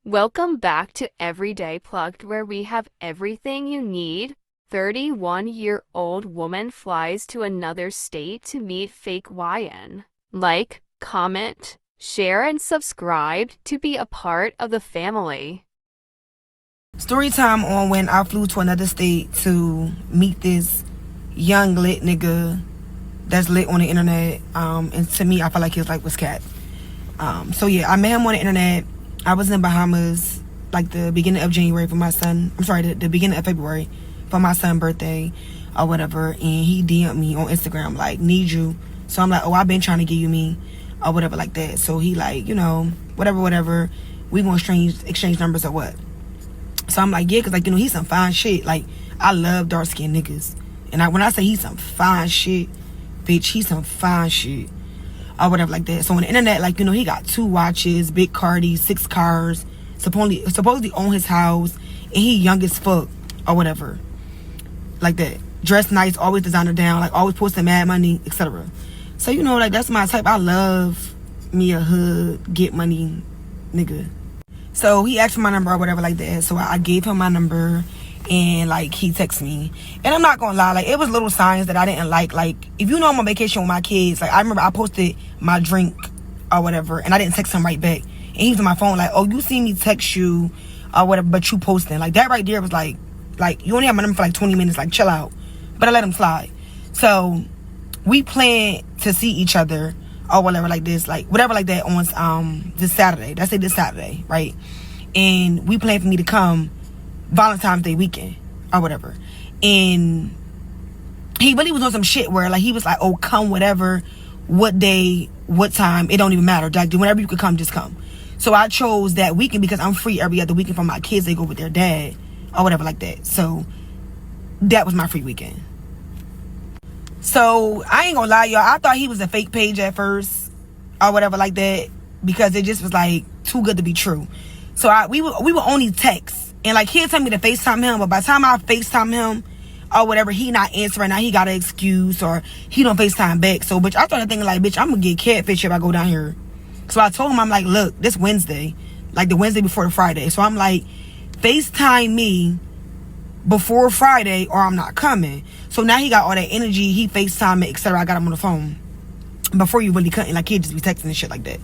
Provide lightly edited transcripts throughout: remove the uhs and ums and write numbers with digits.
Welcome back to Everyday Plugged, where we have everything you need. 31-year-old woman flies to another state to meet fake YN. Like, comment, share, and subscribe to be a part of the family. Story time on when I flew to another state to meet this young lit nigga that's lit on the internet. And to me, I felt like he was cat. So yeah, I met him on the internet. I was in Bahamas like the beginning of January for my son. I'm sorry, the beginning of February for my son's birthday or whatever. And he DM'd me on Instagram like, need you. So I'm like, oh, I've been trying to get you me or whatever like that. So he like, you know, whatever. We gonna exchange numbers or what? So I'm like, yeah, because like, you know, he's some fine shit. Like, I love dark skinned niggas. And when I say he's some fine shit, bitch, he's some fine shit. Or whatever like that. So on the internet, like, you know, he got 2 watches, big Cardi, 6 cars, supposedly own his house, and he young as fuck or whatever. Like that. Dressed nice, always designer down, like always posting mad money, etc. So, you know, like that's my type. I love me a hood, get money nigga. So he asked for my number or whatever like that. So I gave him my number. And like he texted me, and I'm not gonna lie, like it was little signs that I didn't like. Like if you know I'm on vacation with my kids, like I remember I posted my drink or whatever, and I didn't text him right back, and he was on my phone like, oh, you see me text you or whatever, but you posting. Like that right there was like you only have my number for like 20 minutes, like chill out. But I let him slide. So we planned to see each other or whatever like this, like whatever like that on this Saturday. That's it, this Saturday, right? And we planned for me to come Valentine's Day weekend or whatever. And he really was on some shit where like he was like, oh, come whatever, what day, what time, it don't even matter, like whenever you could come, just come. So I chose that weekend because I'm free every other weekend for my kids. They go with their dad or whatever like that. So that was my free weekend. So I ain't gonna lie, y'all, I thought he was a fake page at first or whatever like that, because it just was like too good to be true. So we would only text. And like he'll tell me to FaceTime him, but by the time I FaceTime him or whatever, he not answering. Now he got an excuse or he don't FaceTime back. So bitch, I started thinking like, bitch, I'm gonna get catfish if I go down here. So I told him, I'm like, look, this Wednesday, like the Wednesday before the Friday. So I'm like, FaceTime me before Friday or I'm not coming. So now he got all that energy. He FaceTime me, etc. I got him on the phone before you really couldn't. Like he'd just be texting and shit like that.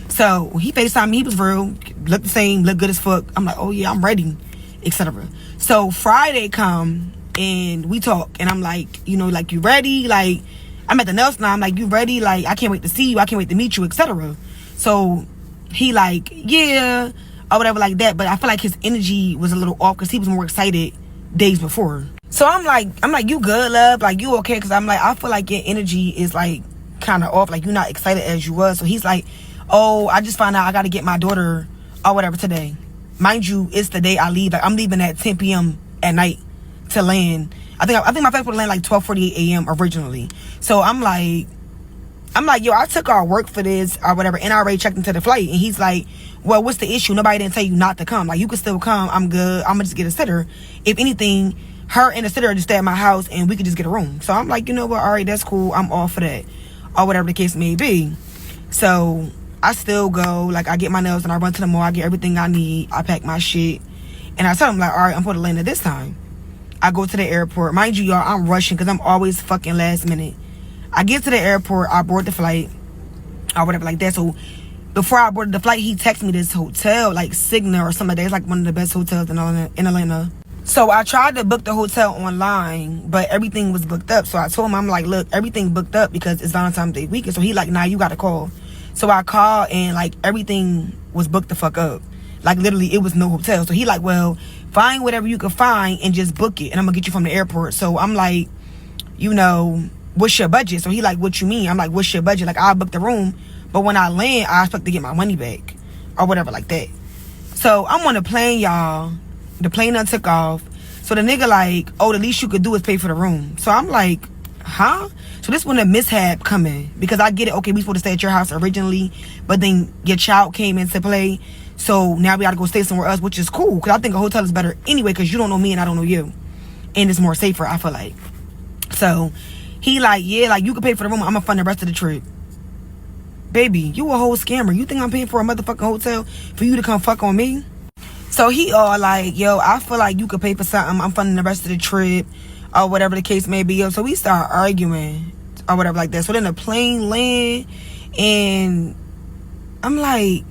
So he FaceTime me, he was real, looked the same, looked good as fuck. I'm like, oh yeah, I'm ready, etc. So Friday come and we talk, and I'm like, you know, like, you ready? Like, I'm at the nail salon, I'm like, you ready? Like, I can't wait to see you, I can't wait to meet you, etc. So he like, yeah, or whatever like that. But I feel like his energy was a little off because he was more excited days before. So I'm like, you good, love? Like, you okay? Because I'm like, I feel like your energy is like kind of off, like you're not excited as you was. So he's like, oh, I just found out I got to get my daughter or whatever today. Mind you, it's the day I leave. Like, I'm leaving at 10 p.m. at night to land. I think my flight would land like 12:48 a.m. originally. So I'm like, yo, I took our work for this or whatever, and I already checked into the flight. And he's like, well, what's the issue? Nobody didn't tell you not to come. Like, you can still come. I'm good. I'm gonna just get a sitter. If anything, her and the sitter just stay at my house, and we could just get a room. So I'm like, you know what? All right, that's cool. I'm all for that, or whatever the case may be. So I still go, like, I get my nails and I run to the mall, I get everything I need, I pack my shit, and I tell them, like, all right, I'm supposed to land at this time. I go to the airport. Mind you, y'all, I'm rushing because I'm always fucking last minute. I get to the airport, I board the flight, or whatever like that. So before I boarded the flight, he texted me this hotel, like Signa or something like that. It's like one of the best hotels in Atlanta. So I tried to book the hotel online, but everything was booked up. So I told him, I'm like, look, everything booked up because it's Valentine's Day weekend. So he like, nah, you gotta call. So I called, and like everything was booked the fuck up. Like literally it was no hotel. So he like, well, find whatever you can find and just book it, and I'm gonna get you from the airport. So I'm like, you know, what's your budget? So he like, what you mean? I'm like, what's your budget? Like, I'll book the room, but when I land, I expect to get my money back or whatever like that. So I'm on the plane, y'all. The plane done took off. So the nigga like, oh, the least you could do is pay for the room. So I'm like, huh? So this when a mishap coming, because I get it, okay, we supposed to stay at your house originally, but then your child came into play, so now we gotta go stay somewhere else, which is cool, because I think a hotel is better anyway, because you don't know me and I don't know you, and it's more safer, I feel like. So he like, yeah, like, you can pay for the room, I'm gonna fund the rest of the trip. Baby, you a whole scammer. You think I'm paying for a motherfucking hotel for you to come fuck on me? So he all like, yo, I feel like you could pay for something. I'm funding the rest of the trip or whatever the case may be. Yo, so we start arguing or whatever like that. So then the plane land and I'm like,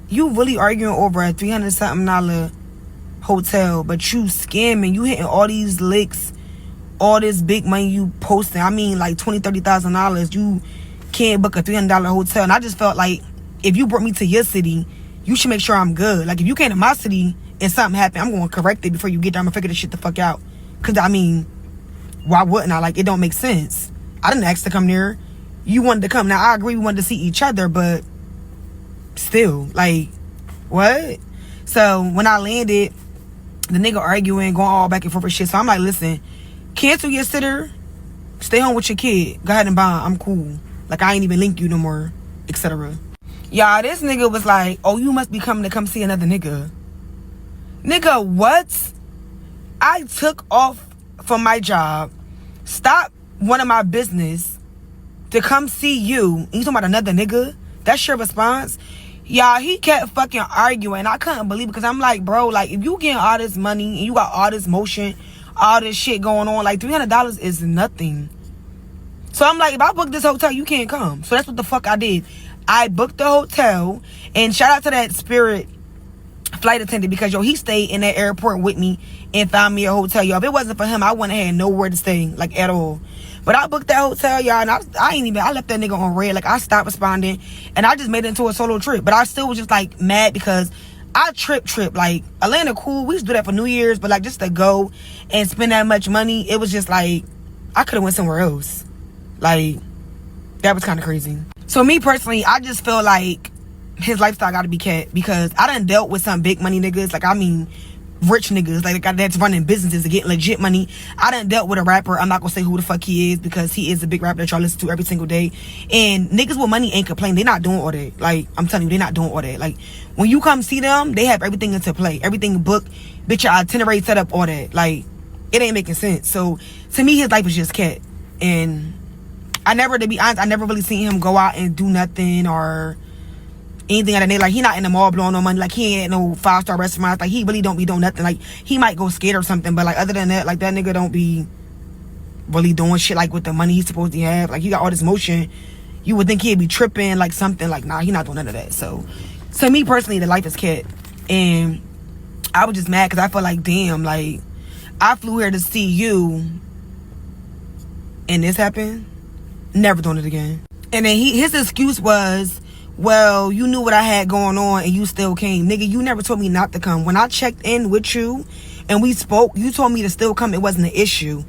you really arguing over a $300-something hotel, but you scamming, you hitting all these licks, all this big money you posting. I mean, like $20,000-$30,000. You can't book a $300 hotel. And I just felt like if you brought me to your city, you should make sure I'm good. Like if you came to my city and something happened, I'm going to correct it before you get there. I'm going to figure this shit the fuck out. Because I mean, why wouldn't I? Like, it don't make sense. I didn't ask to come there. You wanted to come. Now I agree we wanted to see each other, but still, like, what? So when I landed, the nigga arguing, going all back and forth for shit. So I'm like, listen, cancel your sitter, stay home with your kid, go ahead and bond. I'm cool. Like, I ain't even link you no more, etc. Y'all, this nigga was like, oh, you must be coming to come see another nigga. Nigga, what? I took off from my job, stopped one of my business to come see you, and you talking about another nigga? That's your response? Y'all, he kept fucking arguing. I couldn't believe it because I'm like, bro, like, if you getting all this money and you got all this motion, all this shit going on, like, $300 is nothing. So I'm like, if I book this hotel, you can't come. So that's what the fuck I did. I booked the hotel, and shout out to that Spirit flight attendant because, yo, he stayed in that airport with me and found me a hotel, y'all. If it wasn't for him, I wouldn't have had nowhere to stay, like, at all. But I booked that hotel, y'all, and I left that nigga on red. Like, I stopped responding, and I just made it into a solo trip. But I still was just, like, mad because I trip. Like, Atlanta cool. We used to do that for New Year's, but, like, just to go and spend that much money, it was just, like, I could have went somewhere else. Like, that was kind of crazy. So, me, personally, I just feel like his lifestyle got to be kept because I done dealt with some big money niggas. Like, I mean, rich niggas, like that's running businesses to get legit money. I done dealt with a rapper. I'm not gonna say who the fuck he is because he is a big rapper that y'all listen to every single day. And niggas with money ain't complaining. They not doing all that. Like, I'm telling you, they not doing all that. Like, when you come see them, they have everything into play, everything booked, bitch, your itinerary set up, all that. Like, it ain't making sense. So to me, his life is just cat. And to be honest, I never really seen him go out and do nothing or anything of that nature. Like, he not in the mall blowing no money. Like, he ain't at no 5-star restaurants. Like, he really don't be doing nothing. Like, he might go skate or something, but like, other than that, like, that nigga don't be really doing shit like with the money he's supposed to have. Like, he got all this motion. You would think he'd be tripping, like something. Like, nah, he not doing none of that. So to me personally, the life is cat. And I was just mad because I felt like, damn, like, I flew here to see you and this happened. Never doing it again. And then his excuse was, well, you knew what I had going on and you still came. Nigga, you never told me not to come. When I checked in with you and we spoke, you told me to still come. It wasn't an issue.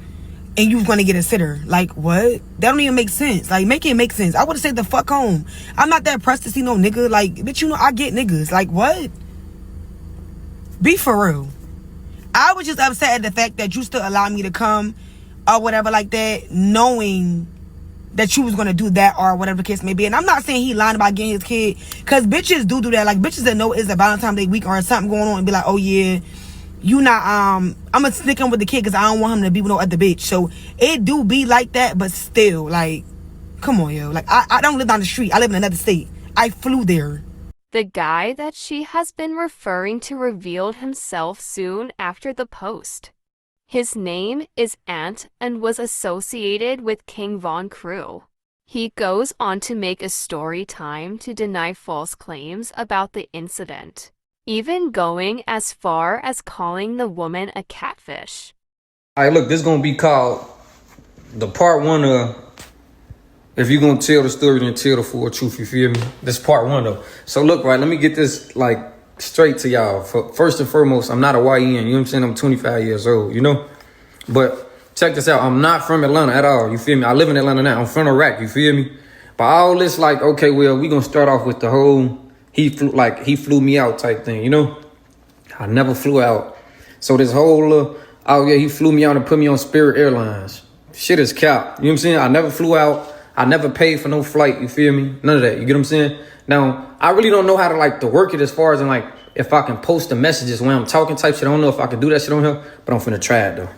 And you was going to get a sitter. Like, what? That don't even make sense. Like, make it make sense. I would have said the fuck home. I'm not that pressed to see no nigga. Like, bitch, you know, I get niggas. Like, what? Be for real. I was just upset at the fact that you still allowed me to come or whatever like that, knowing that you was gonna do that or whatever the case may be. And I'm not saying he lying about getting his kid, because bitches do that. Like, bitches that know it's a Valentine's Day week or something going on and be like, oh yeah, you not I'm gonna stick him with the kid because I don't want him to be with no other bitch. So it do be like that, but still, like, come on, yo. Like, I don't live down the street. I live in another state. I flew there. The guy that she has been referring to revealed himself soon after the post. His name is Ant and was associated with King Von Crew. He goes on to make a story time to deny false claims about the incident, even going as far as calling the woman a catfish. All right, look, this is going to be called the part one of, if you're going to tell the story, then tell the full truth, you feel me? This part one though. So look, right, let me get this, like, straight to y'all. First and foremost, I'm not a YN, you know what I'm saying? I'm 25 years old, you know? But check this out, I'm not from Atlanta at all, you feel me? I live in Atlanta now, I'm from Iraq, you feel me? But all this, like, okay, well, we gonna start off with the whole, he flew me out type thing, you know? I never flew out. So this whole, oh yeah, he flew me out and put me on Spirit Airlines. Shit is cap, you know what I'm saying? I never flew out, I never paid for no flight, you feel me? None of that, you get what I'm saying? Now, I really don't know how to, like, to work it as far as in, like, if I can post the messages when I'm talking type shit. I don't know if I can do that shit on here, but I'm finna try it, though.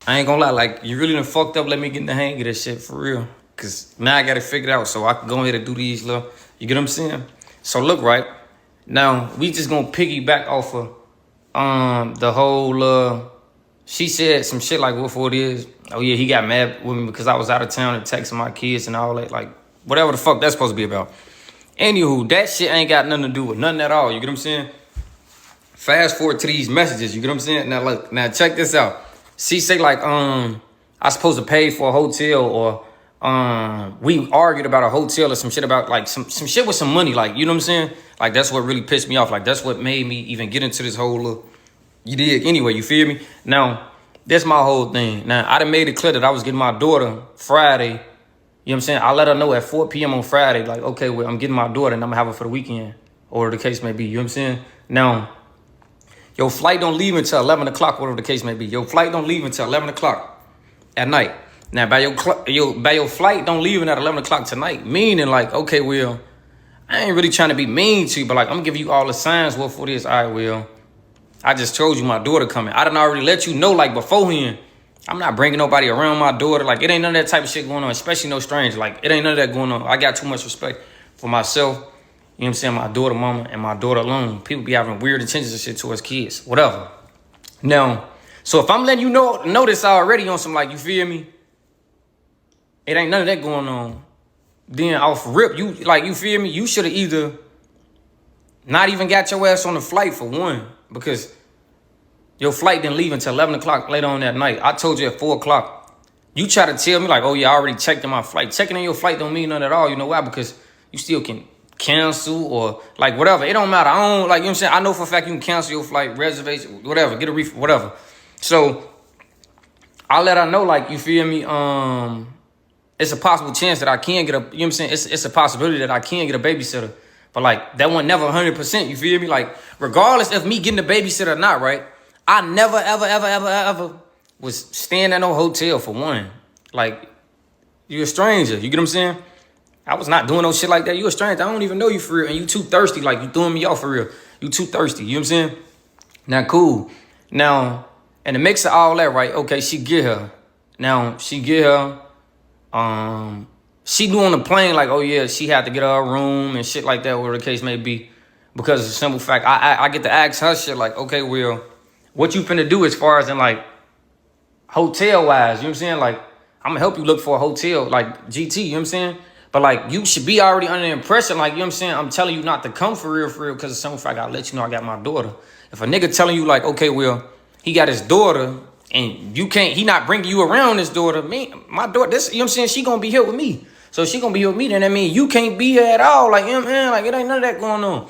I ain't gonna lie, like, you really done fucked up. Let me get in the hang of this shit for real. Because now I got it figured out so I can go ahead and do these little, you get what I'm saying? So look, right, now, we just gonna piggyback off of The whole she said some shit like what for it is. Oh yeah, he got mad with me because I was out of town and texting my kids and all that, like whatever the fuck that's supposed to be about. Anywho, that shit ain't got nothing to do with nothing at all. You get what I'm saying? Fast forward to these messages. You get what I'm saying? Now look, now check this out. She say like I supposed to pay for a hotel, or we argued about a hotel or some shit about like some shit with some money, like, you know what I'm saying? Like that's what really pissed me off. Like that's what made me even get into this whole you did anyway, you feel me? Now, that's my whole thing. Now, I done made it clear that I was getting my daughter Friday. You know what I'm saying? I let her know at 4 p.m. on Friday, like, okay, well, I'm getting my daughter and I'm gonna have her for the weekend, or the case may be. You know what I'm saying? Now, your flight don't leave until 11 o'clock, whatever the case may be. Your flight don't leave until 11 o'clock at night. Now, by your flight don't leave at 11 o'clock tonight, meaning like, okay, Will, I ain't really trying to be mean to you, but like, I'm gonna give you all the signs, what for this. All right, Will, I just told you my daughter coming. I done already let you know, like, beforehand. I'm not bringing nobody around my daughter. Like, it ain't none of that type of shit going on, especially no stranger. Like, it ain't none of that going on. I got too much respect for myself, you know what I'm saying, my daughter mama and my daughter alone. People be having weird intentions and shit towards kids, whatever. Now, so if I'm letting you know this already on some, like, you feel me, it ain't none of that going on, then off rip, you, like, you feel me, you should have either not even got your ass on the flight for one, because your flight didn't leave until 11 o'clock later on that night. I told you at 4 o'clock. You try to tell me like, oh yeah, I already checked in my flight. Checking in your flight don't mean nothing at all. You know why? Because you still can cancel or like whatever. It don't matter. I don't, like, you know what I'm saying? I know for a fact you can cancel your flight, reservation, whatever, get a refund, whatever. So I let her know, like, you feel me? It's a possible chance that I can get a, you know what I'm saying? It's a possibility that I can get a babysitter. But like, that one never 100%, you feel me? Like, regardless of me getting a babysitter or not, right? I never, ever was staying at no hotel for one. Like, you a stranger, you get what I'm saying? I was not doing no shit like that. You a stranger, I don't even know you for real. And you too thirsty, like, you throwing me off for real. You too thirsty, you know what I'm saying? Now, cool. Now, in the mix of all that, right? Okay, she get her. Now, she get her. She knew on the plane, like, oh yeah, she had to get her a room and shit like that, whatever the case may be. Because of the simple fact, I get to ask her shit like, okay, Will, what you finna do as far as in like hotel wise, you know what I'm saying? Like, I'm gonna help you look for a hotel, like GT, you know what I'm saying? But like, you should be already under the impression, like, you know what I'm saying? I'm telling you not to come for real, because of the simple fact, I let you know I got my daughter. If a nigga telling you like, okay, Will, he got his daughter and you can't, he not bringing you around his daughter, my daughter, this, you know what I'm saying? She gonna be here with me. So she gonna be here with me, then that mean you can't be here at all. Like, you know what I'm saying? Like, it ain't none of that going on.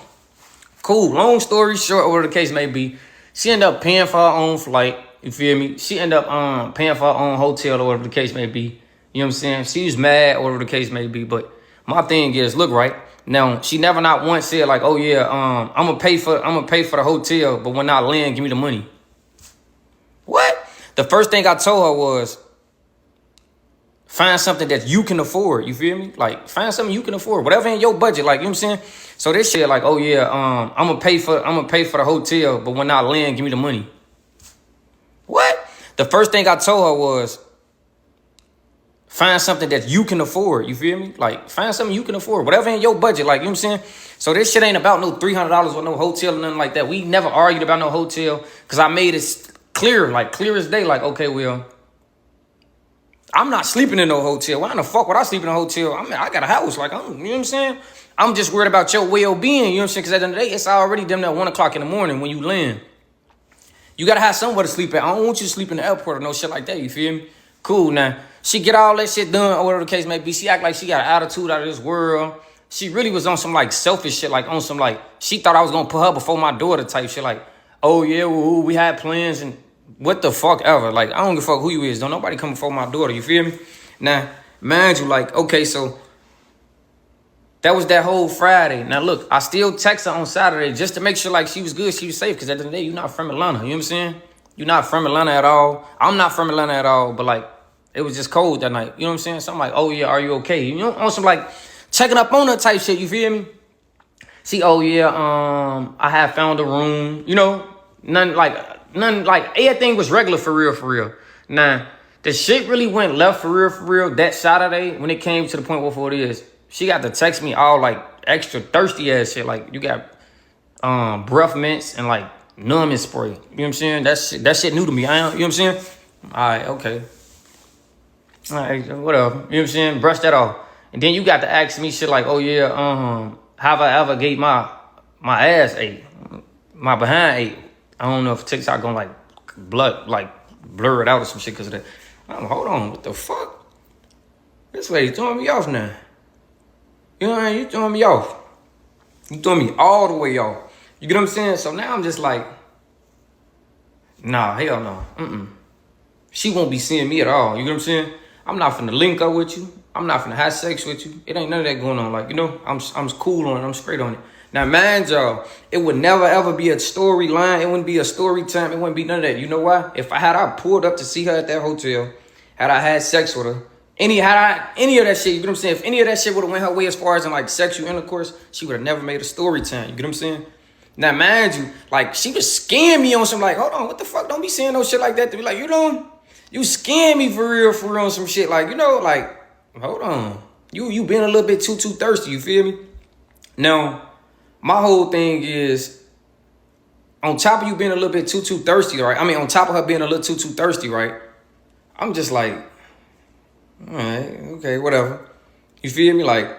Cool, long story short, whatever the case may be, she ended up paying for her own flight, you feel me? She ended up paying for her own hotel or whatever the case may be. You know what I'm saying? She was mad or whatever the case may be. But my thing is, look, right? Now, she never not once said like, oh yeah, I'm gonna pay for the hotel, but when I land, give me the money. What? The first thing I told her was, find something that you can afford, you feel me? Like, find something you can afford, whatever in your budget, like, you know what I'm saying? So this shit like, oh yeah, I'm gonna pay for the hotel, but when I land, give me the money. What? The first thing I told her was, find something that you can afford, you feel me? Like, find something you can afford, whatever in your budget, like, you know what I'm saying? So this shit ain't about no $300 or no hotel or nothing like that. We never argued about no hotel, because I made it clear, like clear as day, like, okay, Will, I'm not sleeping in no hotel. Why in the fuck would I sleep in a hotel? I mean, I got a house, like, you know what I'm saying? I'm just worried about your well-being, you know what I'm saying? Because at the end of the day, it's already damn near 1 o'clock in the morning when you land. You got to have somewhere to sleep at. I don't want you to sleep in the airport or no shit like that, you feel me? Cool, now, she get all that shit done or whatever the case may be. She act like she got an attitude out of this world. She really was on some, like, selfish shit, like, on some, like, she thought I was going to put her before my daughter type shit, like, oh, yeah, well, we had plans and what the fuck ever. Like, I don't give a fuck who you is. Don't nobody come before my daughter, you feel me? Now, mind you, like, okay, so that was that whole Friday. Now, look, I still text her on Saturday just to make sure, like, she was good, she was safe. Because at the end of the day, you're not from Atlanta. You know what I'm saying? You're not from Atlanta at all. I'm not from Atlanta at all. But, like, it was just cold that night. You know what I'm saying? So I'm like, oh, yeah, are you okay? You know, on some, like, checking up on her type shit. You feel me? See, oh, yeah, I have found a room. You know, nothing, like, everything was regular for real. Now, the shit really went left for real that Saturday when it came to the point where it is. She got to text me all like extra thirsty ass shit. Like, you got breath mints and like numbing spray. You know what I'm saying? That shit new to me. You know what I'm saying? All right, okay. All right, whatever. You know what I'm saying? Brush that off. And then you got to ask me shit like, oh yeah, have I ever gave my ass ate? My behind ate? I don't know if TikTok gonna like blur it out or some shit because of that. Hold on, what the fuck? This lady throwing me off now. You know what I mean? You throwing me off. You throwing me all the way off. You get what I'm saying? So now I'm just like, nah, hell no. She won't be seeing me at all. You get what I'm saying? I'm not finna link up with you. I'm not finna have sex with you. It ain't none of that going on. Like, you know, I'm cool on it. I'm straight on it. Now, mind y'all, it would never ever be a storyline. It wouldn't be a story time. It wouldn't be none of that. You know why? If I pulled up to see her at that hotel, had I had sex with her, any of that shit, you get what I'm saying? If any of that shit would have went her way as far as in like sexual intercourse, she would have never made a story time. You get what I'm saying? Now, mind you, like, she was scaring me on some like, hold on, what the fuck? Don't be saying no shit like that to be like, you know, you scaring me for real on some shit. Like, you know, like, hold on. You being a little bit too thirsty, you feel me? Now, my whole thing is, on top of you being a little bit too thirsty, right? I mean, on top of her being a little too thirsty, right? I'm just like, all right, okay, whatever. You feel me? Like,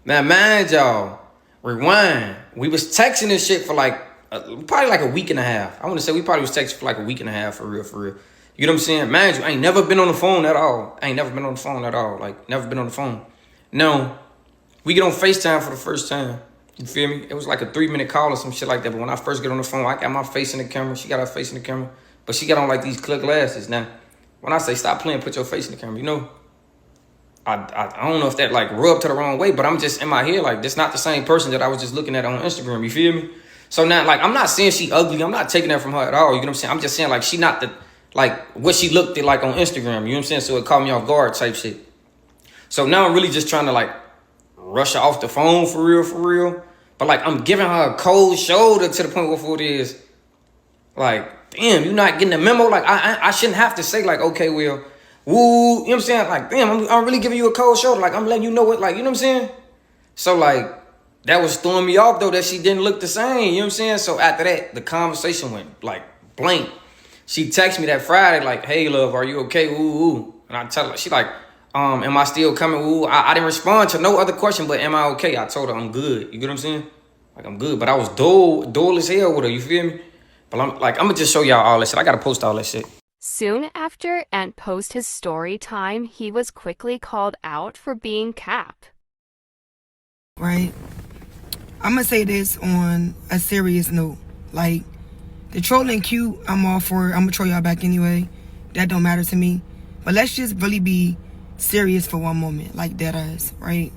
now mind y'all, rewind. We was texting this shit for like, probably like a week and a half. I want to say we probably was texting for like a week and a half for real. You know what I'm saying? Mind you, I ain't never been on the phone at all. Like, never been on the phone. No, we get on FaceTime for the first time. You feel me? It was like a 3-minute call or some shit like that. But when I first get on the phone, I got my face in the camera. She got her face in the camera. But she got on like these clear glasses. Now, when I say stop playing, put your face in the camera, you know, I don't know if that like rubbed to the wrong way, but I'm just in my head like, this not the same person that I was just looking at on Instagram. You feel me? So now, like, I'm not saying she ugly. I'm not taking that from her at all. You know what I'm saying? I'm just saying like she not the, like what she looked at like on Instagram. You know what I'm saying? So it caught me off guard type shit. So now I'm really just trying to like rush her off the phone for real. But like I'm giving her a cold shoulder to the point where it is like, damn, you not getting the memo. Like I shouldn't have to say like, okay, well, woo, you know what I'm saying? Like, damn, I'm really giving you a cold shoulder. Like I'm letting you know what, like, you know what I'm saying? So like that was throwing me off though that she didn't look the same. You know what I'm saying? So after that, the conversation went like blank. She texted me that Friday like, hey love, are you okay? Ooh. And I tell her, she like, am I still coming? Ooh, I didn't respond to no other question, but am I okay? I told her I'm good. You get what I'm saying? Like I'm good, but I was dull as hell with her. You feel me? But I'm gonna just show y'all all that shit. I gotta post all that shit. Soon after Ant posted his story time, he was quickly called out for being cap. Right? I'm gonna say this on a serious note. Like, the trolling cute, I'm all for it. I'm gonna troll y'all back anyway. That don't matter to me. But let's just really be serious for one moment, like that ass, right?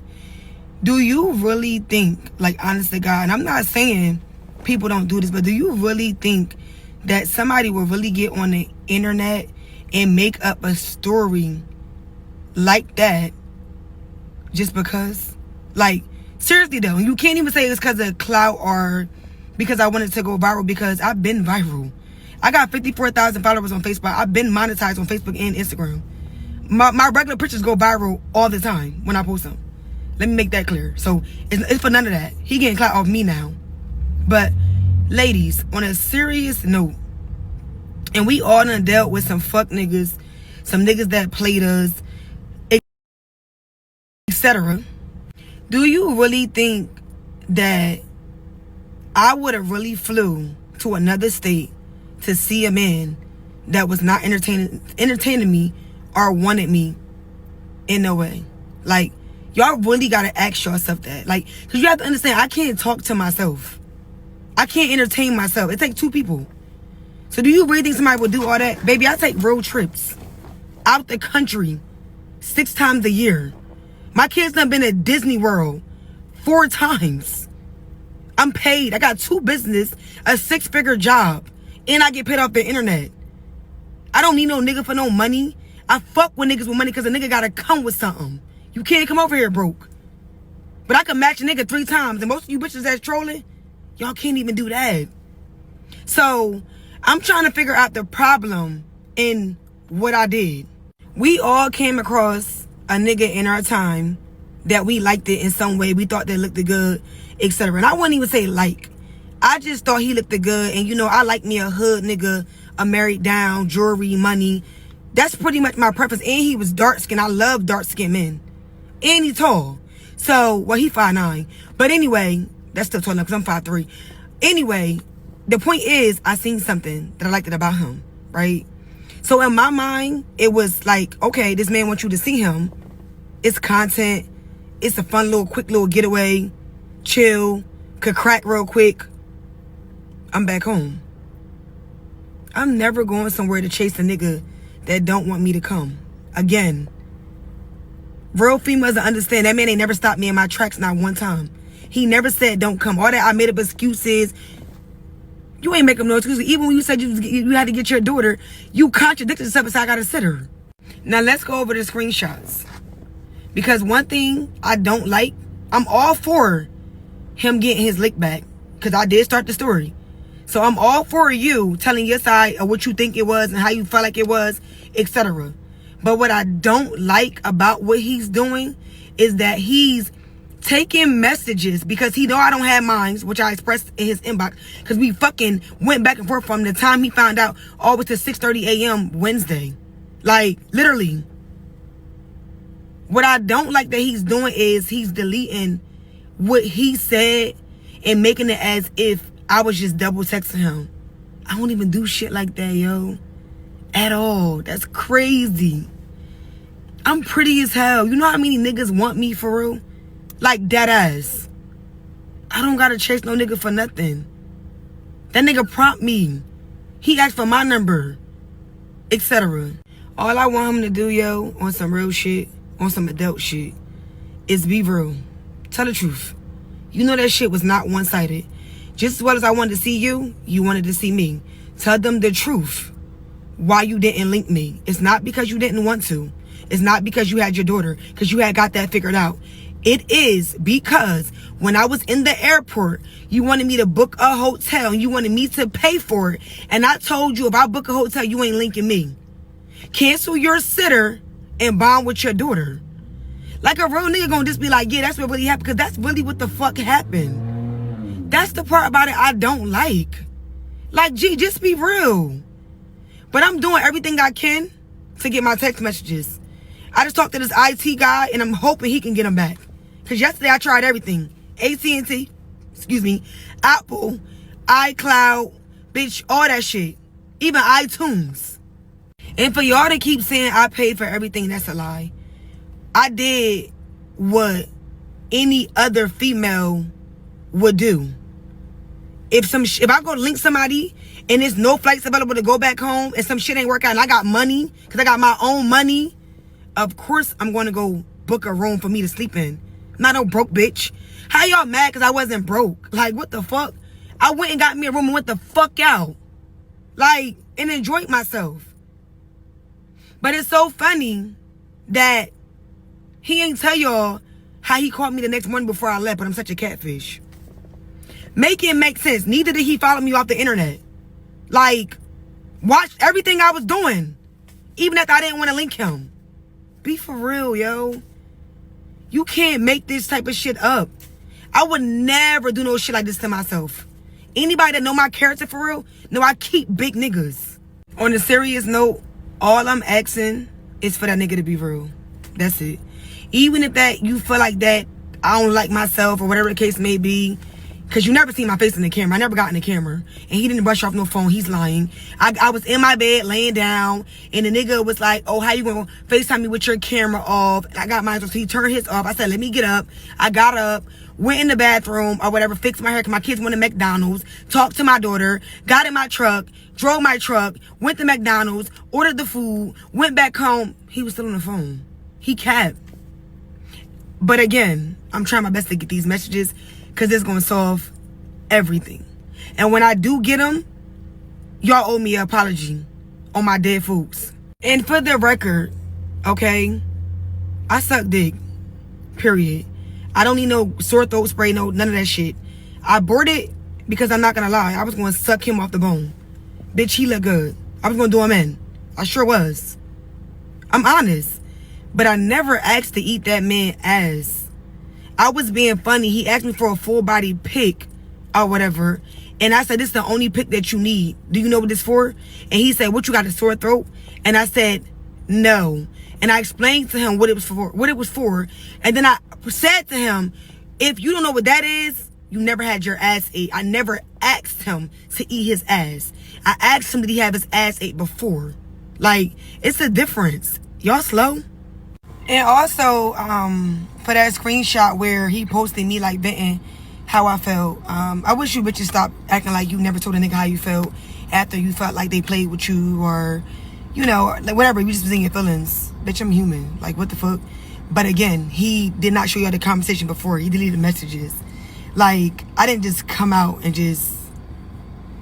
Do you really think, like, honest to God, and I'm not saying people don't do this, but do you really think that somebody will really get on the internet and make up a story like that just because? Like, seriously though, you can't even say it's because of clout or because I wanted to go viral, because I've been viral. I got 54,000 followers on Facebook. I've been monetized on Facebook and Instagram. My regular pictures go viral all the time when I post them. Let me make that clear. So it's for none of that. He getting clout off me now. But ladies, on a serious note, and we all done dealt with some fuck niggas, some niggas that played us, etc. Do you really think that I would have really flew to another state to see a man that was not entertaining me or wanted me in no way? Like, y'all really gotta ask yourself that. Like, because you have to understand, I can't talk to myself. I can't entertain myself. It takes two people. So do you really think somebody would do all that? Baby, I take road trips out the country 6 times a year. My kids done been at Disney World 4 times. I'm paid. I got 2 businesses, a 6-figure job, and I get paid off the internet. I don't need no nigga for no money. I fuck with niggas with money because a nigga gotta come with something. You can't come over here broke. But I can match a nigga 3 times, and most of you bitches that's trolling, y'all can't even do that. So I'm trying to figure out the problem in what I did. We all came across a nigga in our time that we liked it in some way. We thought they looked good, etc. And I wouldn't even say like. I just thought he looked good. And, you know, I like me a hood nigga, a married down, jewelry, money. That's pretty much my preference. And he was dark skinned. I love dark skinned men. And he tall. So, well, he 5'9". But anyway, that's still tall enough because I'm 5'3". Anyway, the point is, I seen something that I liked about him, right? So in my mind, it was like, okay, this man wants you to see him. It's content. It's a fun little, quick little getaway. Chill. Could crack real quick. I'm back home. I'm never going somewhere to chase a nigga that don't want me to come. Again. Real females understand that man ain't never stopped me in my tracks not one time. He never said don't come. All that I made up excuses. You ain't making no excuses. Even when you said you had to get your daughter, you contradicted yourself and said I gotta sit her. Now let's go over the screenshots. Because one thing I don't like, I'm all for him getting his lick back. Because I did start the story. So I'm all for you telling your side of what you think it was and how you felt like it was, etc. But what I don't like about what he's doing is that he's taking messages, because he know I don't have minds, which I expressed in his inbox, because we fucking went back and forth from the time he found out all the way to 6:30 a.m. Wednesday. Like, literally. What I don't like that he's doing is he's deleting what he said and making it as if I was just double texting him. I don't even do shit like that, yo. At all. That's crazy. I'm pretty as hell. You know how many niggas want me for real? Like, dead ass. I don't gotta chase no nigga for nothing. That nigga prompt me. He asked for my number. Etc. All I want him to do, yo, on some real shit, on some adult shit, is be real. Tell the truth. You know that shit was not one-sided. Just as well as I wanted to see you, you wanted to see me. Tell them the truth. Why you didn't link me. It's not because you didn't want to. It's not because you had your daughter, because you had got that figured out. It is because when I was in the airport, you wanted me to book a hotel and you wanted me to pay for it. And I told you, if I book a hotel, you ain't linking me. Cancel your sitter and bond with your daughter. Like, a real nigga gonna just be like, yeah, that's what really happened, because that's really what the fuck happened. That's the part about it I don't like. Like, gee, just be real. But I'm doing everything I can to get my text messages. I just talked to this IT guy, and I'm hoping he can get them back. Because yesterday I tried everything. AT&T, Apple, iCloud, bitch, all that shit. Even iTunes. And for y'all to keep saying I paid for everything, that's a lie. I did what any other female would do. If I go to link somebody and there's no flights available to go back home and some shit ain't work out and I got money, because I got my own money, of course I'm going to go book a room for me to sleep in. Not no broke bitch. How y'all mad because I wasn't broke? Like, what the fuck? I went and got me a room and went the fuck out. Like, and enjoyed myself. But it's so funny that he ain't tell y'all how he called me the next morning before I left, but I'm such a catfish. Make it make sense. Neither did he follow me off the internet. Like, watch everything I was doing. Even after I didn't want to link him. Be for real, yo. You can't make this type of shit up. I would never do no shit like this to myself. Anybody that know my character for real, know I keep big niggas. On a serious note, all I'm asking is for that nigga to be real. That's it. Even if that you feel like that I don't like myself or whatever the case may be, because you never seen my face in the camera. I never got in the camera. And he didn't brush off no phone. He's lying. I was in my bed laying down. And the nigga was like, oh, how you going to FaceTime me with your camera off? And I got mine. So he turned his off. I said, let me get up. I got up. Went in the bathroom or whatever. Fixed my hair because my kids went to McDonald's. Talked to my daughter. Got in my truck. Drove my truck. Went to McDonald's. Ordered the food. Went back home. He was still on the phone. He capped. But again, I'm trying my best to get these messages, because it's going to solve everything. And when I do get them, y'all owe me an apology on my dead folks. And for the record, okay, I suck dick. Period. I don't need no sore throat spray, no, none of that shit. I bought it because I'm not going to lie. I was going to suck him off the bone. Bitch, he look good. I was going to do him in. I sure was. I'm honest. But I never asked to eat that man ass. I was being funny. He asked me for a full body pic or whatever. And I said, this is the only pick that you need. Do you know what this for? And he said, what, you got a sore throat? And I said, no. And I explained to him what it was for. And then I said to him, if you don't know what that is, you never had your ass ate. I never asked him to eat his ass. I asked him, did he have his ass ate before? Like, it's a difference. Y'all slow? And also, for that screenshot where he posted me like venting how I felt. I wish you bitches stop acting like you never told a nigga how you felt after you felt like they played with you, or, you know, like whatever. You just was in your feelings. Bitch, I'm human. Like, what the fuck? But again, he did not show you the conversation before. He deleted messages. Like, I didn't just come out and just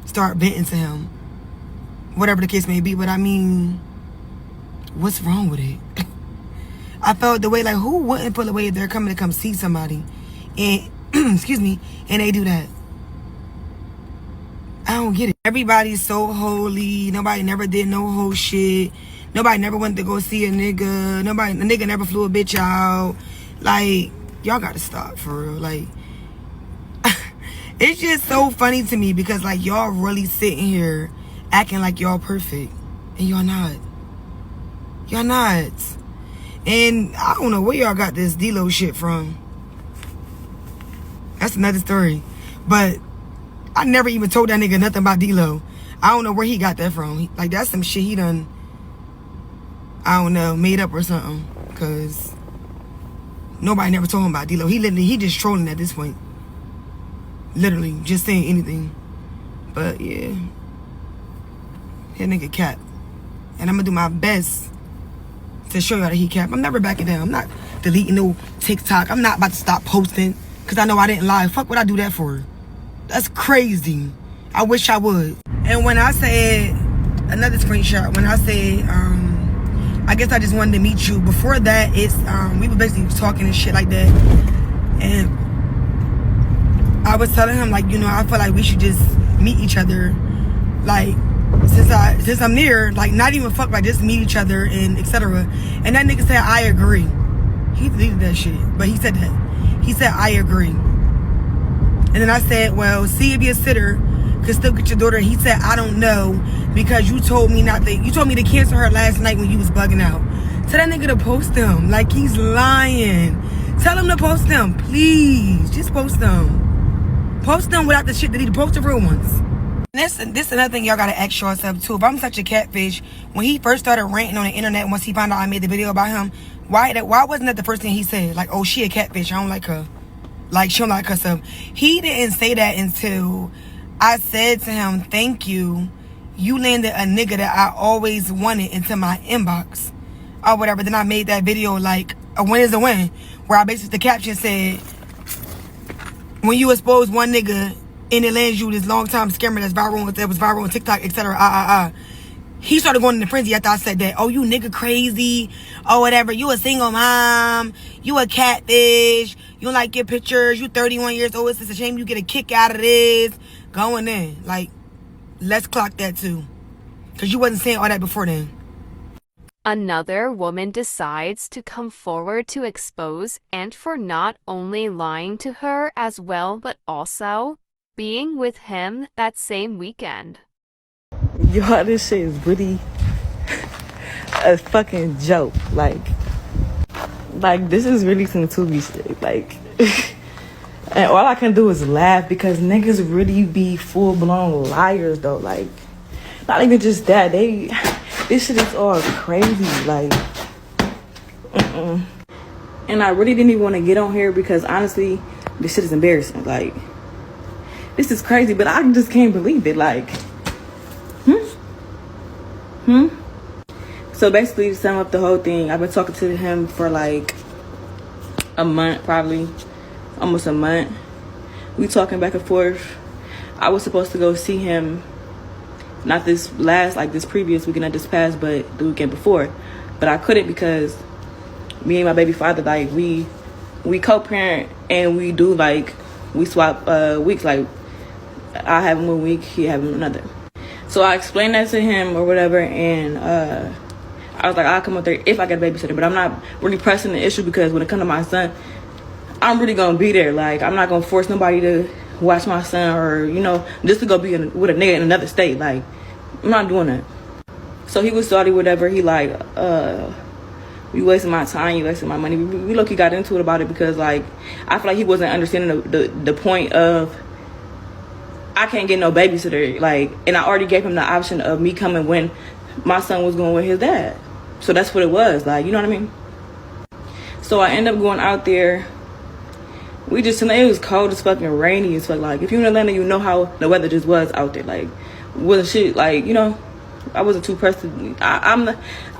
start venting to him. Whatever the case may be. But I mean, what's wrong with it? I felt the way, like, who wouldn't feel the way if they're coming to come see somebody and excuse me, and they do that? I don't get it. Everybody's so holy. Nobody never did no whole shit. Nobody never went to go see a nigga. A nigga never flew a bitch out. Like, y'all gotta stop, for real. Like, it's just so funny to me because, like, y'all really sitting here acting like y'all perfect, and y'all not. Y'all not. And I don't know where y'all got this D-Lo shit from. That's another story. But I never even told that nigga nothing about D-Lo. I don't know where he got that from. Like, that's some shit he done, I don't know, made up or something. Because nobody never told him about D-Lo. He just trolling at this point. Literally, just saying anything. But, yeah. That nigga cap. And I'm going to do my best to show y'all that he cap. I'm never backing down. I'm not deleting no TikTok. I'm not about to stop posting because I know I didn't lie. Fuck what I do that for? That's crazy. I wish I would. And when I said, another screenshot, when I said, I guess I just wanted to meet you. Before that, it's, we were basically talking and shit like that. And I was telling him, like, you know, I feel like we should just meet each other. Like, since I'm near, like, not even fuck, like, just meet each other and etc. And that nigga said, I agree. He deleted that shit, but he said that. He said, I agree. And then I said, well, see if your sitter could still get your daughter. He said, I don't know, because you told me to cancel her last night when you was bugging out. Tell that nigga to post them. Like, he's lying. Tell him to post them, please. Just post them. Post them without the shit that he post the real ones. This another thing y'all gotta ask yourself too. If I'm such a catfish, when he first started ranting on the internet, once he found out I made the video about him, why wasn't that the first thing he said? Like, oh, she a catfish, I don't like her. Like, she don't like herself. He didn't say that until I said to him, thank you. You landed a nigga that I always wanted into my inbox. Or whatever. Then I made that video like, a win is a win. Where I basically, the caption said, when you expose one nigga and it lands you this long time scammer that was viral on TikTok, etc. He started going into frenzy after I said that. Oh, you nigga crazy, or whatever. You a single mom. You a catfish. You don't like your pictures. You 31 years old. It's a shame you get a kick out of this. Going in. Like, let's clock that too. Because you wasn't saying all that before then. Another woman decides to come forward to expose and for not only lying to her as well, but also being with him that same weekend. Y'all, this shit is really a fucking joke. Like this is really some Tubi shit. Like, and all I can do is laugh because niggas really be full-blown liars though. Like, not even just that. This shit is all crazy. Like, And I really didn't even want to get on here because honestly, this shit is embarrassing. Like, this is crazy, but I just can't believe it. Like, So basically, to sum up the whole thing, I've been talking to him for like a month, probably almost a month. We talking back and forth. I was supposed to go see him, not this previous weekend, not this past, but the weekend before. But I couldn't because me and my baby father, like, we co-parent and we do, like, we swap weeks. Like, I have him 1 week, he have him another. So I explained that to him or whatever, and I was like, I'll come up there if I get a babysitter. But I'm not really pressing the issue because when it comes to my son, I'm really going to be there. Like, I'm not going to force nobody to watch my son, or just to go be with a nigga in another state. Like, I'm not doing that. So he was salty, whatever. He like, you wasting my time, you wasting my money. We look-key got into it about it because, like, I feel like he wasn't understanding the point of, I can't get no babysitter. Like, and I already gave him the option of me coming when my son was going with his dad. So that's what it was. Like, you know what I mean? So I end up going out there. It was cold as fucking rainy as fuck. Like, if you're in Atlanta, you know how the weather just was out there. Like, was shit, like, I wasn't too pressed to, I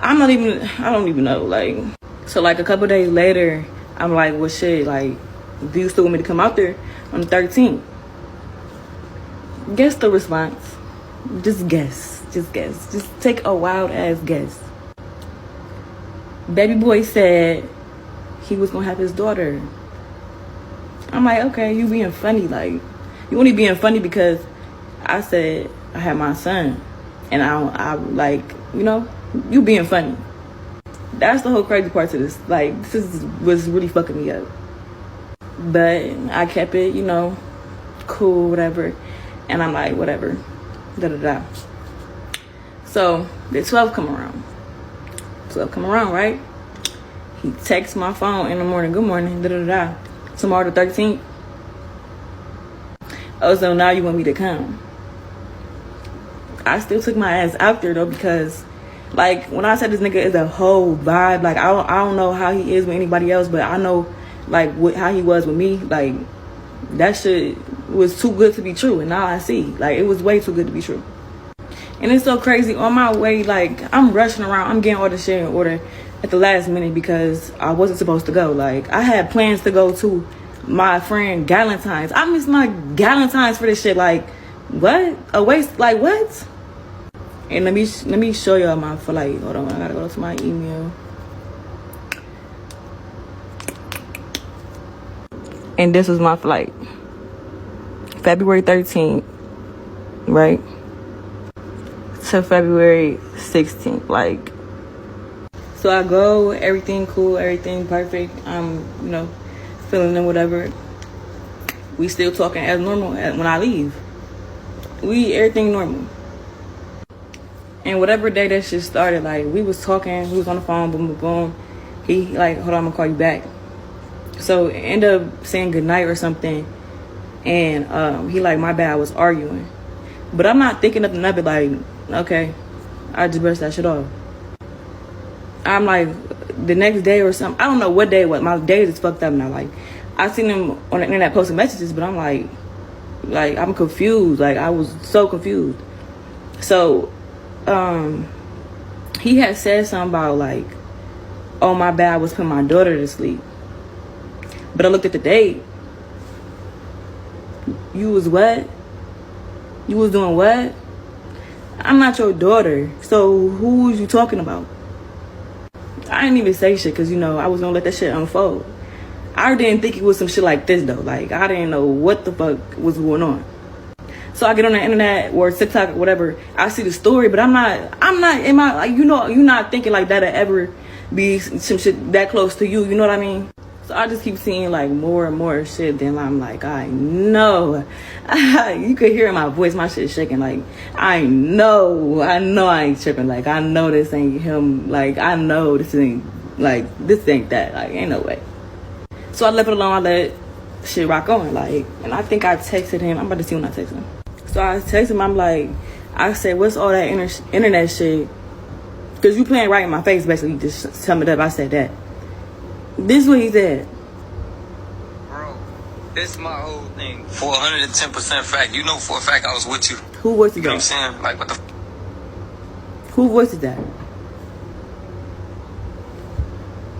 don't even know. Like, so like a couple days later, I'm like, well, shit, like, do you still want me to come out there on the 13th? Guess the response. Just guess. Just take a wild ass guess. Baby boy said he was gonna have his daughter. I'm like, okay, you being funny. Like, you only being funny because I said I had my son, and I like, you being funny. That's the whole crazy part to this. Like, was really fucking me up. But I kept it, cool, whatever. And I'm like, whatever. So the 12th come around, right? He texts my phone in the morning, good morning, tomorrow the 13th. Oh, so now you want me to come? I still took my ass out there though, because like, when I said this nigga is a whole vibe, like, I don't know how he is with anybody else, but I know like how he was with me. Like, that shit was too good to be true, and now I see, like, it was way too good to be true. And it's so crazy. On my way, like, I'm rushing around, I'm getting all the shit in order at the last minute because I wasn't supposed to go. Like, I had plans to go to my friend Galentine's. I miss my Galentine's for this shit. Like, what? A waste? Like, what? And let me show y'all my flight. Hold on, I gotta go to my email. And this was my flight. February 13th, right? To February 16th, like. So I go, everything cool, everything perfect. I'm, feeling and whatever. We still talking as normal when I leave. Everything normal. And whatever day that shit started, like, we was talking, we was on the phone, boom, boom, boom. He like, hold on, I'm gonna call you back. So end up saying goodnight or something. And he like, my bad, I was arguing. But I'm not thinking nothing of it, like, okay, I just brushed that shit off. I'm like, the next day or something, I don't know what day it was. My days is fucked up now. Like, I seen him on the internet posting messages, but I'm like, I'm confused. Like, I was so confused. So, he had said something about like, oh, my bad, I was putting my daughter to sleep. But I looked at the date. You was what? You was doing what? I'm not your daughter. So who was you talking about? I didn't even say shit because, I was going to let that shit unfold. I didn't think it was some shit like this, though. Like, I didn't know what the fuck was going on. So I get on the internet or TikTok or whatever. I see the story, but I'm not in my, like, you're not thinking like that'll ever be some shit that close to you. You know what I mean? So I just keep seeing like more and more shit. Then I'm like, I know. You could hear in my voice, my shit shaking. Like, I know I ain't tripping. Like, I know this ain't him. Like, I know this ain't that. Like, ain't no way. So I left it alone. I let shit rock on. Like, and I think I texted him. I'm about to see when I text him. So I texted him. I'm like, I said, what's all that internet shit? Because you playing right in my face, basically. Just sum it up. I said that. This is what he said. Bro, this is my whole thing. For 110% fact. You know for a fact I was with you. Who voiced that? You know what I'm saying? Like, what the... Who voiced that?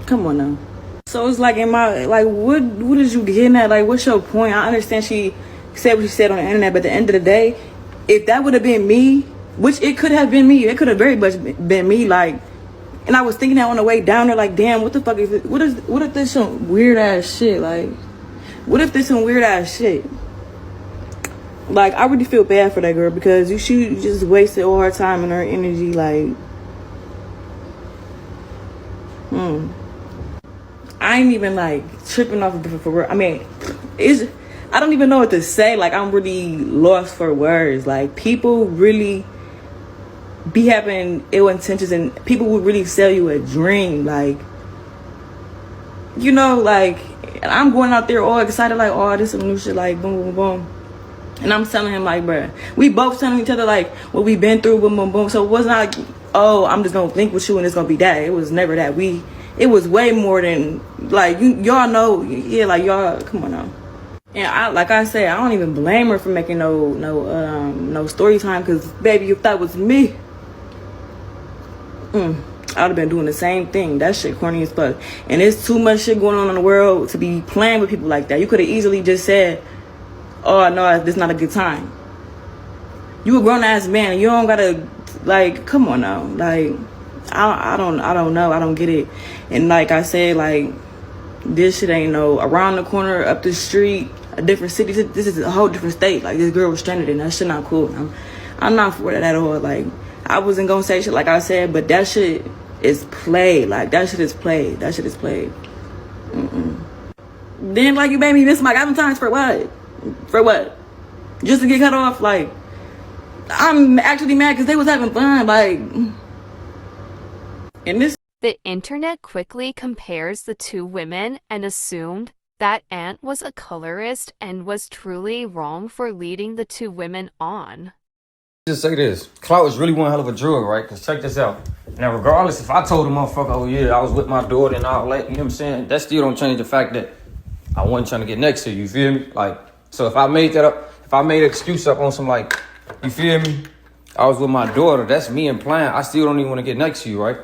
Come on now. So it's like, what is you getting at? Like, what's your point? I understand she said what she said on the internet, but at the end of the day, if that would have been me, which it could have been me, it could have very much been me, like, and I was thinking that on the way down there, like, damn, what the fuck is it? What if this some weird ass shit? Like, what if this some weird ass shit? Like, I really feel bad for that girl because she just wasted all her time and her energy, like, I ain't even like tripping off of it for real. I mean, I don't even know what to say. Like, I'm really lost for words. Like, people really be having ill intentions, and people would really sell you a dream. Like, you know, like, I'm going out there all excited, like, oh, this is some new shit, like, boom, boom, boom. And I'm telling him, like, bruh, we both telling each other, like, what we've been through, boom, boom, boom. So it was not like, oh, I'm just gonna link with you and it's gonna be that. It was never that. It was way more than, like, y'all know, yeah, like, y'all, come on now. And like I said, I don't even blame her for making no story time, because, baby, if that was me, I would have been doing the same thing. That shit corny as fuck. And there's too much shit going on in the world to be playing with people like that. You could have easily just said, oh, no, this is not a good time. You a grown-ass man. You don't gotta, like, come on now. Like, I don't know. I don't get it. And like I said, like, this shit ain't no around the corner, up the street, a different city. This is a whole different state. Like, this girl was stranded and that shit not cool. I'm not for that at all. Like, I wasn't gonna say shit like I said, but that shit is played. Like, that shit is played. That shit is played. Then, like, you made me miss my Valentine's for what? For what? Just to get cut off? Like, I'm actually mad because they was having fun. Like, and this. The internet quickly compares the two women and assumed that Ant was a colorist and was truly wrong for leading the two women on. Just say this. Clout is really one hell of a drug, right? Because check this out. Now, regardless if I told a motherfucker, oh yeah, I was with my daughter and all that, you know what I'm saying? That still don't change the fact that I wasn't trying to get next to you, feel me? Like, so if I made that up, if I made an excuse up on some, like, you feel me? I was with my daughter, that's me implying I still don't even want to get next to you, right?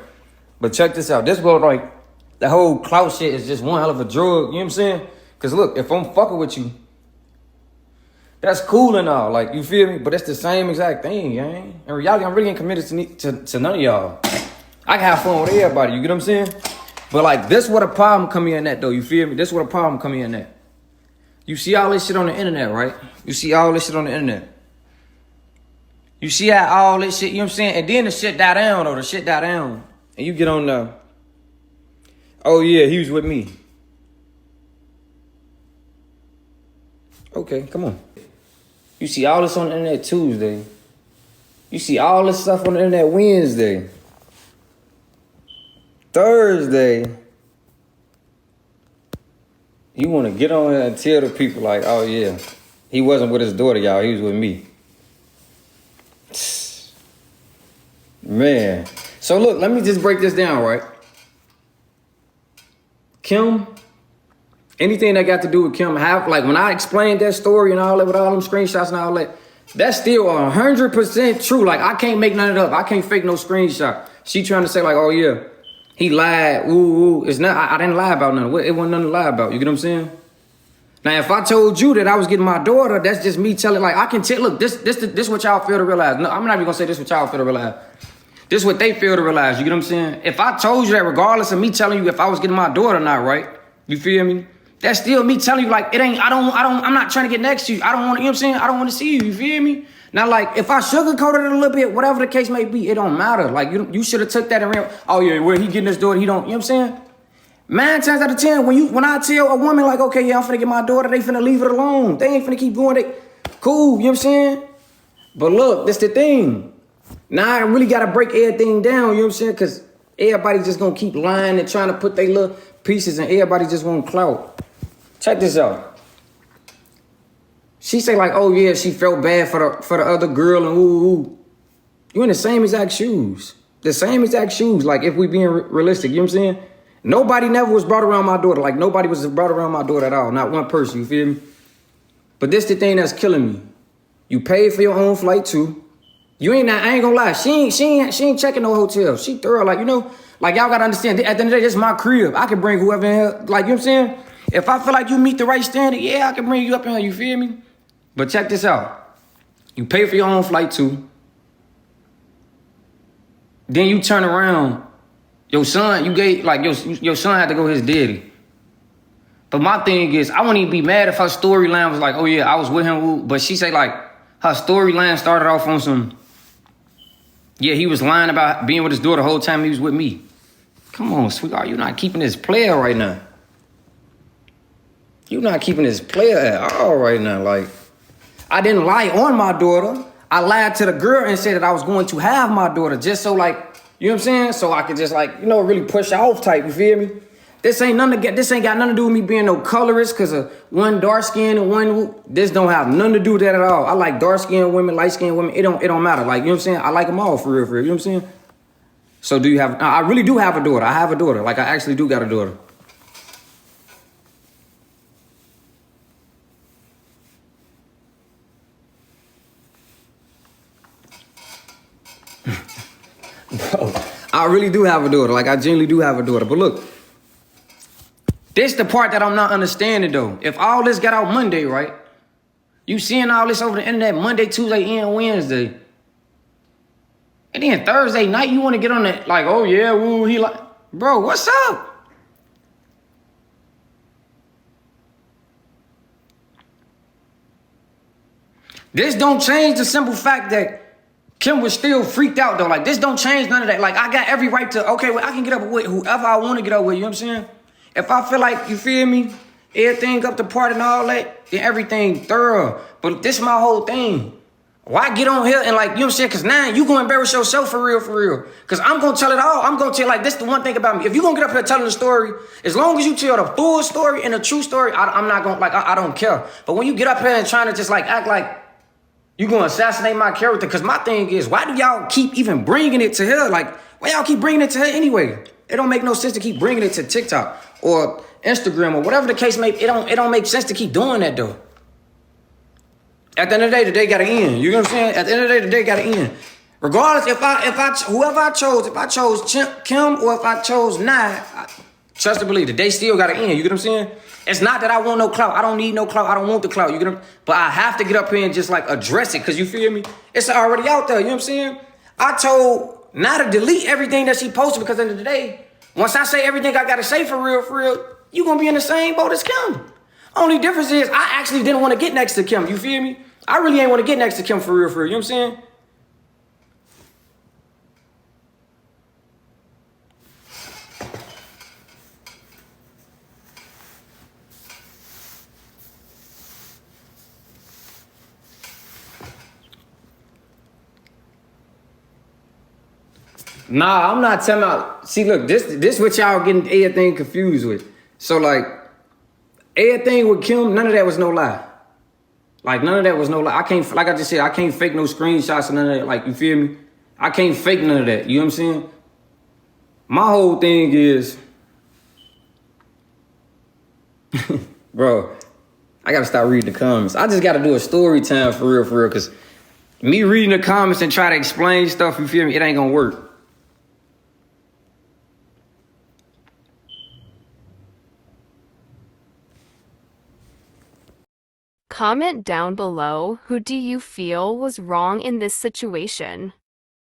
But check this out. This world, like, the whole clout shit is just one hell of a drug, you know what I'm saying? Because look, if I'm fucking with you, that's cool and all, like, you feel me? But it's the same exact thing, gang. In reality, I'm really ain't committed to none of y'all. I can have fun with everybody, you get what I'm saying? But, like, this where the problem come in at, though, you feel me? This where the problem come in at. You see all this shit on the internet, right? You see all this shit on the internet. You see how all this shit, you know what I'm saying? And then the shit die down, though. The shit die down. And you get on the, oh, yeah, he was with me. Okay, come on. You see all this on the internet Tuesday. You see all this stuff on the internet Wednesday. Thursday. You want to get on here and tell the people like, oh yeah, he wasn't with his daughter, y'all. He was with me. Man. So look, let me just break this down, right? Kim, anything that got to do with Kim, like when I explained that story and all that with all them screenshots and all that, that's still 100% true. Like, I can't make none of it up. I can't fake no screenshot. She trying to say like, oh yeah, he lied. Ooh. It's not. I didn't lie about nothing. It wasn't nothing to lie about. You get what I'm saying? Now, if I told you that I was getting my daughter, that's just me telling. Like, I can tell. Look, this what y'all feel to realize. No, I'm not even gonna say this what y'all feel to realize. This what they feel to realize. You get what I'm saying? If I told you that, regardless of me telling you if I was getting my daughter or not, right? You feel me? That's still me telling you like it ain't. I'm not trying to get next to you. I don't want. You know what I'm saying? I don't want to see you. You feel me? Now, like, if I sugarcoated it a little bit, whatever the case may be, it don't matter. Like, you should have took that and ran, oh, yeah, where he getting his daughter, he don't, you know what I'm saying? 9 times out of 10, when I tell a woman, like, okay, yeah, I'm finna get my daughter, they finna leave it alone. They ain't finna keep going. Cool, you know what I'm saying? But look, that's the thing. Now, I really got to break everything down, you know what I'm saying? Because everybody just going to keep lying and trying to put their little pieces, and everybody just want clout. Check this out. She say like, oh yeah, she felt bad for the other girl and ooh. You in the same exact shoes. The same exact shoes. Like, if we being realistic, you know what I'm saying? Nobody never was brought around my daughter. Like, nobody was brought around my daughter at all. Not one person, you feel me? But this the thing that's killing me. You paid for your own flight too. I ain't gonna lie. She ain't checking no hotel. She thorough, like, you know, like, y'all gotta understand, at the end of the day, this is my crib. I can bring whoever in here, like, you know what I'm saying? If I feel like you meet the right standard, yeah, I can bring you up in here, you feel me? But check this out. You pay for your own flight too. Then you turn around. Your son, your son had to go with his daddy. But my thing is, I wouldn't even be mad if her storyline was like, oh yeah, I was with him. But she say like, her storyline started off on some, yeah, he was lying about being with his daughter the whole time he was with me. Come on, sweetheart, you're not keeping this player right now. You not keeping this player at all right now. Like, I didn't lie on my daughter. I lied to the girl and said that I was going to have my daughter just so, like, you know what I'm saying? So I could just, like, you know, really push her off type, you feel me? This ain't got nothing to do with me being no colorist because of one dark skin and one, this don't have nothing to do with that at all. I like dark skinned women, light skinned women. It don't matter. Like, you know what I'm saying? I like them all for real, you know what I'm saying? So do you have, I really do have a daughter. I have a daughter. Like, I actually do got a daughter. Bro, I really do have a daughter. Like, I genuinely do have a daughter. But look, this the part that I'm not understanding, though. If all this got out Monday, right? You seeing all this over the internet Monday, Tuesday, and Wednesday. And then Thursday night, you want to get on that, like, oh, yeah, woo, he like... Bro, what's up? This don't change the simple fact that Kim was still freaked out, though. Like, this don't change none of that. Like, I got every right to, okay, well, I can get up with whoever I want to get up with, you know what I'm saying? If I feel like, you feel me, everything up to part and all that, then everything thorough. But this is my whole thing. Why get on here and, like, you know what I'm saying? Because now you going to embarrass yourself for real, for real. Because I'm going to tell it all. I'm going to tell, like, this is the one thing about me. If you going to get up here telling the story, as long as you tell the full story and the true story, I'm not going to, like, I don't care. But when you get up here and trying to just, like, act like you going to assassinate my character, because my thing is, why do y'all keep even bringing it to her? Like, why y'all keep bringing it to her anyway? It don't make no sense to keep bringing it to TikTok or Instagram or whatever the case may be. It don't make sense to keep doing that, though. At the end of the day got to end. You know what I'm saying? At the end of the day got to end. Regardless, whoever I chose, if I chose Kim or if I chose Nye, trust and believe, the day still got to end. You get what I'm saying? It's not that I want no clout. I don't need no clout. I don't want the clout. You get what? But I have to get up here and just, like, address it, because you feel me? It's already out there. You know what I'm saying? I told Nye to delete everything that she posted, because at the end of the day, once I say everything I got to say for real, you going to be in the same boat as Kim. Only difference is I actually didn't want to get next to Kim. You feel me? I really ain't want to get next to Kim for real. You know what I'm saying? Nah, I'm not telling y'all. See, look, this what y'all getting everything confused with. So, like, everything with Kim, none of that was no lie. Like, none of that was no lie. I can't, like I just said, I can't fake no screenshots or none of that. Like, you feel me? I can't fake none of that. You know what I'm saying? My whole thing is, bro, I gotta start reading the comments. I just gotta do a story time for real, because me reading the comments and try to explain stuff, you feel me, it ain't gonna work. Comment down below, who do you feel was wrong in this situation?